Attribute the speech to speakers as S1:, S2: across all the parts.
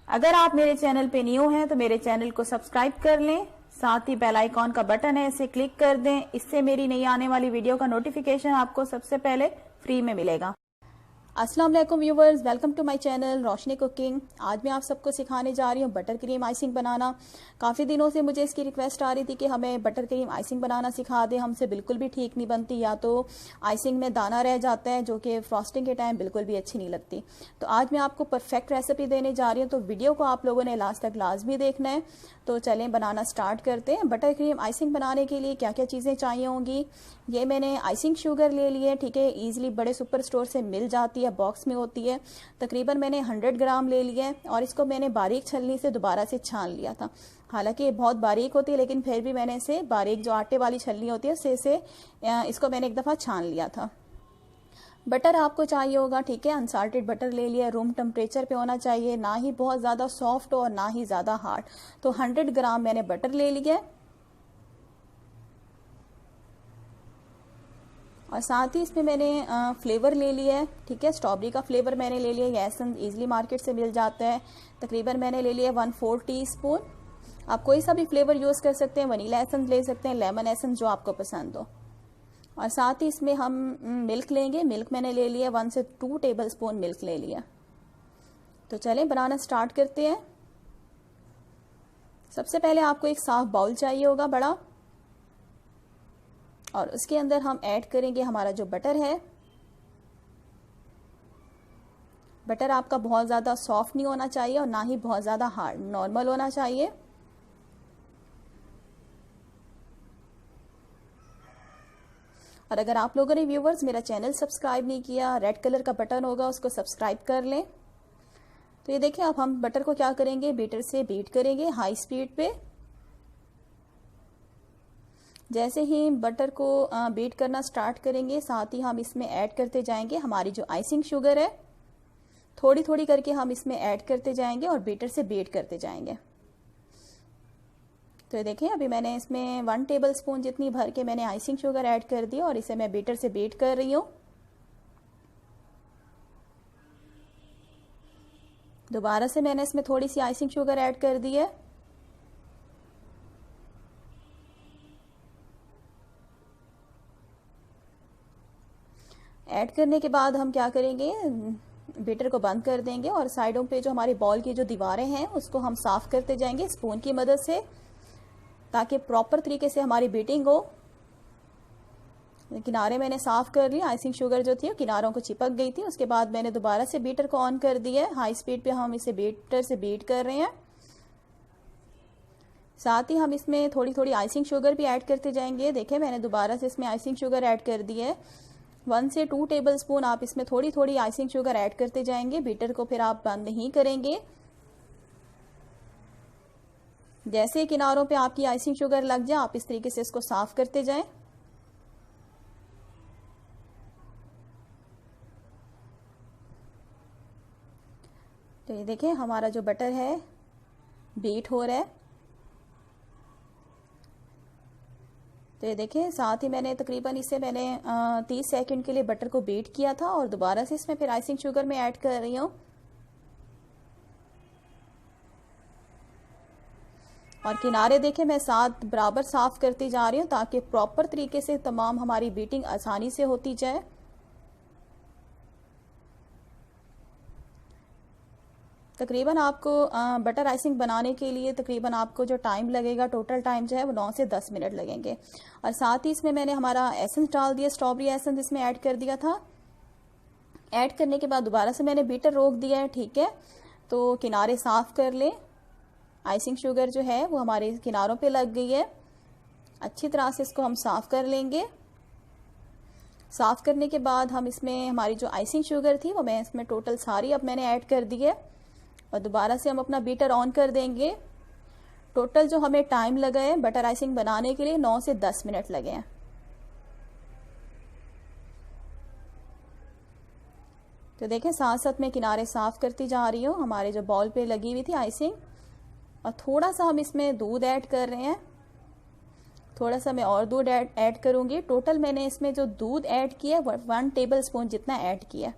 S1: अगर आप मेरे चैनल पे न्यू हैं तो मेरे चैनल को सब्सक्राइब कर लें, साथ ही बेल आइकॉन का बटन है इसे क्लिक कर दें। इससे मेरी नई आने वाली वीडियो का नोटिफिकेशन आपको सबसे पहले फ्री में मिलेगा। अस्सलाम वालेकुम viewers, welcome to my channel Roshni cooking. आज मैं आप सबको सिखाने जा रही हूँ बटर क्रीम आइसिंग बनाना। काफ़ी दिनों से मुझे इसकी रिक्वेस्ट आ रही थी कि हमें बटर क्रीम आइसिंग बनाना सिखा दें। हमसे बिल्कुल भी ठीक नहीं बनती, या तो आइसिंग में दाना रह जाता है जो कि फ्रॉस्टिंग के टाइम बिल्कुल भी अच्छी नहीं लगती। तो आज मैं आपको परफेक्ट रेसिपी देने जा रही हूँ, तो वीडियो को आप लोगों ने लास्ट तक लाजमी देखना है। तो चलें बनाना स्टार्ट करते हैं। बटर क्रीम आइसिंग बनाने के लिए क्या क्या चीज़ें चाहिए होंगी। ये मैंने आइसिंग शुगर ले ली है, ठीक है, ईजिली बड़े सुपर स्टोर से मिल जाती है, बॉक्स में होती है। तकरीबन मैंने 100 ग्राम ले लिया है और इसको मैंने बारीक छलनी से दोबारा से छान लिया था। हालांकि ये बहुत बारीक होती है, लेकिन फिर भी मैंने इसे बारीक जो आटे वाली छलनी होती है उससे इसको मैंने एक दफ़ा छान लिया था। बटर आपको चाहिए होगा, ठीक है, अनसाल्टेड बटर ले लिया, रूम टेम्परेचर पे होना चाहिए, ना ही बहुत ज़्यादा सॉफ्ट हो और ना ही ज़्यादा हार्ड। तो 100 ग्राम मैंने बटर ले लिया है और साथ ही इसमें मैंने फ्लेवर ले लिया है, ठीक है, स्ट्रॉबेरी का फ्लेवर मैंने ले लिया। ये एसेंस ईजिली मार्केट से मिल जाता है। तकरीबन मैंने ले लिया 1/4 टीस्पून। आप कोई सा भी फ्लेवर यूज़ कर सकते हैं, वनीला एसेंस ले सकते हैं, लेमन एसेंस, जो आपको पसंद हो। और साथ ही इसमें हम मिल्क लेंगे। मिल्क मैंने ले लिया 1 से 2 टेबलस्पून मिल्क ले लिया। तो चलें बनाना स्टार्ट करते हैं। सबसे पहले आपको एक साफ बाउल चाहिए होगा बड़ा, और उसके अंदर हम ऐड करेंगे हमारा जो बटर है। बटर आपका बहुत ज़्यादा सॉफ्ट नहीं होना चाहिए और ना ही बहुत ज़्यादा हार्ड, नॉर्मल होना चाहिए। और अगर आप लोगों ने व्यूवर्स मेरा चैनल सब्सक्राइब नहीं किया, रेड कलर का बटन होगा उसको सब्सक्राइब कर लें। तो ये देखिए, अब हम बटर को क्या करेंगे, बीटर से बीट करेंगे हाई स्पीड पे। जैसे ही बटर को बीट करना स्टार्ट करेंगे, साथ ही हम इसमें ऐड करते जाएंगे हमारी जो आइसिंग शुगर है। थोड़ी थोड़ी करके हम इसमें ऐड करते जाएंगे और बीटर से बीट करते जाएंगे। तो ये देखिए, अभी मैंने इसमें 1 टेबलस्पून जितनी भर के मैंने आइसिंग शुगर ऐड कर दी और इसे मैं बीटर से बीट कर रही हूँ। दोबारा से मैंने इसमें थोड़ी सी आइसिंग शुगर ऐड कर दी है। ऐड करने के बाद हम क्या करेंगे, बीटर को बंद कर देंगे और साइडों पे जो हमारी बॉल की जो दीवारें हैं उसको हम साफ करते जाएंगे स्पून की मदद से, ताकि प्रॉपर तरीके से हमारी बीटिंग हो। किनारे मैंने साफ कर लिया, आइसिंग शुगर जो थी वो किनारों को चिपक गई थी। उसके बाद मैंने दोबारा से बीटर को ऑन कर दिया है। हाई स्पीड पे हम इसे बीटर से बीट कर रहे हैं। साथ ही हम इसमें थोड़ी थोड़ी आइसिंग शुगर भी ऐड करते जाएंगे। देखिए, मैंने दोबारा से इसमें आइसिंग शुगर ऐड कर दी है। 1 से 2 टेबलस्पून आप इसमें थोड़ी थोड़ी आइसिंग शुगर ऐड करते जाएंगे। बीटर को फिर आप बंद नहीं करेंगे। जैसे किनारों पे आपकी आइसिंग शुगर लग जाए, आप इस तरीके से इसको साफ करते जाएं। तो ये देखें, हमारा जो बटर है बीट हो रहा है। तो ये देखें, साथ ही मैंने तकरीबन इसे मैंने 30 सेकंड के लिए बटर को बीट किया था और दोबारा से इसमें फिर आइसिंग शुगर में ऐड कर रही हूँ। और किनारे देखें, मैं साथ बराबर साफ करती जा रही हूँ ताकि प्रॉपर तरीके से तमाम हमारी बीटिंग आसानी से होती जाए। तकरीबन आपको बटर आइसिंग बनाने के लिए तकरीबन आपको जो टाइम लगेगा, टोटल टाइम जो है वो 9 से 10 मिनट लगेंगे। और साथ ही इसमें मैंने हमारा एसेंस डाल दिया, स्ट्रॉबेरी एसेंस इसमें ऐड कर दिया था। ऐड करने के बाद दोबारा से मैंने बीटर रोक दिया है, ठीक है। तो किनारे साफ कर लें। आइसिंग शुगर जो है वो हमारे किनारों पे लग गई है। अच्छी तरह से इसको हम साफ कर लेंगे। साफ करने के बाद हम इसमें हमारी जो आइसिंग शुगर थी वो मैं इसमें टोटल सारी अब मैंने ऐड कर दी है और दोबारा से हम अपना बीटर ऑन कर देंगे। टोटल जो हमें टाइम लगा है बटर आइसिंग बनाने के लिए 9 से 10 मिनट लगे हैं। तो देखें, साथ साथ मैं किनारे साफ करती जा रही हूँ। हमारे जो बॉल पे लगी हुई थी आइसिंग, और थोड़ा सा हम इसमें दूध ऐड कर रहे हैं। थोड़ा सा मैं और दूध ऐड करूंगी। टोटल मैंने इसमें जो दूध ऐड किया 1 टेबलस्पून जितना ऐड किया।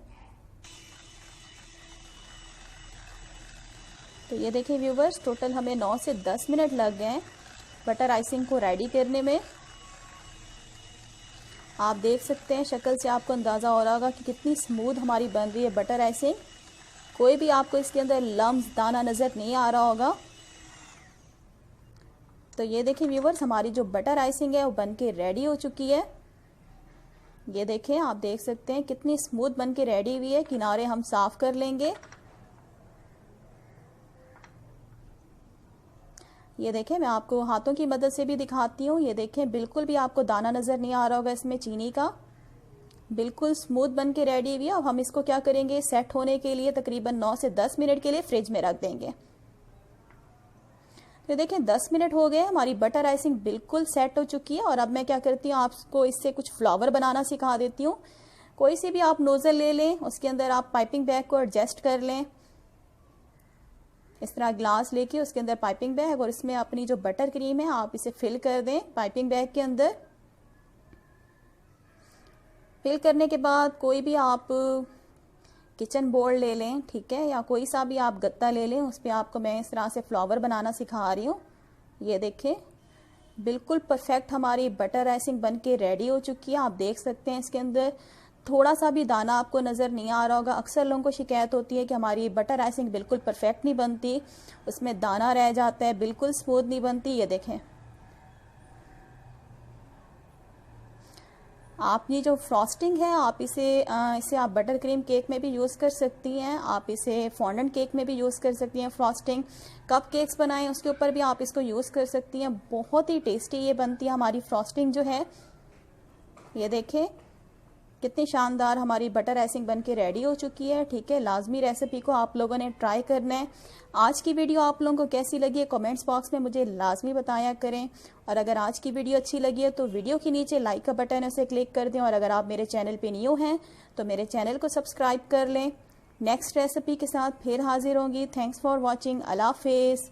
S1: तो ये देखिए व्यूवर्स, टोटल हमें 9 से 10 मिनट लग गए हैं बटर आइसिंग को रेडी करने में। आप देख सकते हैं, शक्ल से आपको अंदाज़ा हो रहा होगा कि कितनी स्मूथ हमारी बन रही है बटर आइसिंग। कोई भी आपको इसके अंदर लम्स दाना नज़र नहीं आ रहा होगा। तो ये देखिए व्यूवर्स, हमारी जो बटर आइसिंग है वो बन के रेडी हो चुकी है। ये देखें, आप देख सकते हैं कितनी स्मूथ बन के रेडी हुई है। किनारे हम साफ कर लेंगे। ये देखें, मैं आपको हाथों की मदद से भी दिखाती हूँ। ये देखें, बिल्कुल भी आपको दाना नज़र नहीं आ रहा होगा इसमें चीनी का। बिल्कुल स्मूथ बन के रेडी हुई है। अब हम इसको क्या करेंगे, सेट होने के लिए तकरीबन 9 से 10 मिनट के लिए फ्रिज में रख देंगे। तो देखें 10 मिनट हो गए, हमारी बटर आइसिंग बिल्कुल सेट हो चुकी है। और अब मैं क्या करती हूँ, आपको इससे कुछ फ्लावर बनाना सिखा देती हूँ। कोई सी भी आप नोज़ल ले लें, उसके अंदर आप पाइपिंग बैग को एडजस्ट कर लें। इस तरह ग्लास लेके उसके अंदर पाइपिंग बैग और इसमें अपनी जो बटर क्रीम है आप इसे फिल कर दें पाइपिंग बैग के अंदर। फिल करने के बाद कोई भी आप किचन बोर्ड ले लें, ठीक है, या कोई सा भी आप गत्ता ले लें, उस पर आपको मैं इस तरह से फ्लावर बनाना सिखा रही हूँ। ये देखें, बिल्कुल परफेक्ट हमारी बटर आइसिंग बन के रेडी हो चुकी है। आप देख सकते हैं इसके अंदर थोड़ा सा भी दाना आपको नज़र नहीं आ रहा होगा। अक्सर लोगों को शिकायत होती है कि हमारी बटर आइसिंग बिल्कुल परफेक्ट नहीं बनती, उसमें दाना रह जाता है, बिल्कुल स्मूथ नहीं बनती। ये देखें, आप ये जो फ्रॉस्टिंग है आप इसे आप बटर क्रीम केक में भी यूज़ कर सकती हैं। आप इसे फॉन्डेंट केक में भी यूज़ कर सकती हैं। फ्रॉस्टिंग कप केक्स बनाएं उसके ऊपर भी आप इसको यूज़ कर सकती हैं। बहुत ही टेस्टी ये बनती है हमारी फ्रॉस्टिंग जो है। ये देखें कितनी शानदार हमारी बटर आइसिंग बन के रेडी हो चुकी है। ठीक है, लाजमी रेसिपी को आप लोगों ने ट्राई करना है। आज की वीडियो आप लोगों को कैसी लगी है कमेंट्स बॉक्स में मुझे लाजमी बताया करें। और अगर आज की वीडियो अच्छी लगी है तो वीडियो के नीचे लाइक का बटन है उसे क्लिक कर दें। और अगर आप मेरे चैनल पे न्यू हैं तो मेरे चैनल को सब्सक्राइब कर लें। नेक्स्ट रेसिपी के साथ फिर हाजिर होंगी। Thanks for watching. अल्लाह हाफिज़।